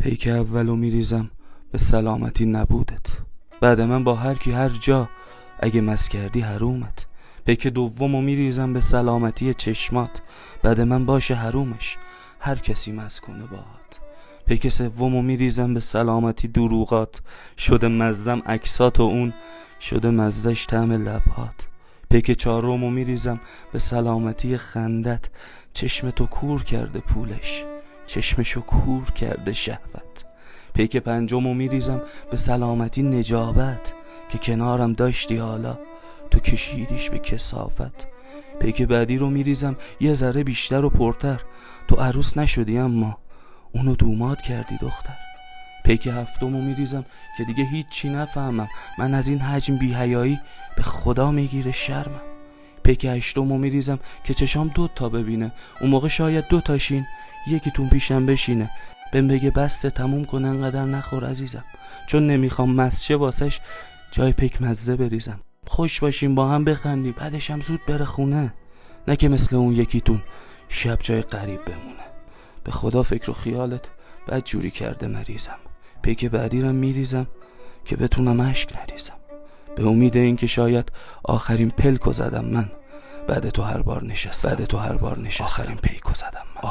پیک اولو میریزم به سلامتی نبودت. بعد من با هر کی هر جا اگه مس کردی حرومت. پیک دومو میریزم به سلامتی چشمات. بعد من باشه حرومش هر کسی مس کنه باهات. پیک سومو میریزم به سلامتی دروغات. شده مزم عکسات و اون شده مزش طعم لبهات. پیک چهارمو میریزم به سلامتی خندت. چشمتو کور کرده پولش، چشمشو کور کرده شهوت. پیک پنجمو میریزم به سلامتی نجابت، که کنارم داشتی حالا تو کشیدیش به کثافت. پیک بعدی رو میریزم یه ذره بیشتر و پرتر. تو عروس نشدی اما اونو دوماد کردی دختر. پیک هفتمو میریزم که دیگه هیچی نفهمم، من از این حجم بی حیایی به خدا میگیره شرمم. پیک هشتمو میریزم که چشام 2 تا ببینه، اون موقع شاید 2 تاشین یکیتون پیشم بشینه. بهم بگه بسته تموم کن انقدر نخور عزیزم، چون نمیخوام مسشه واسش جای پیک مزه بریزم. خوش باشیم با هم بخندیم بعدشم زود بره خونه، نه که مثل اون یکیتون شب جای غریب بمونه. به خدا فکر و خیالت بد جوری کرده مریضم. پیک بعدی رو میریزم که بتونم اشک نریزم، به امید این که شاید آخرین پلکو زدم من. بعد تو هر بار نشستم آخرین پیکو زدم من.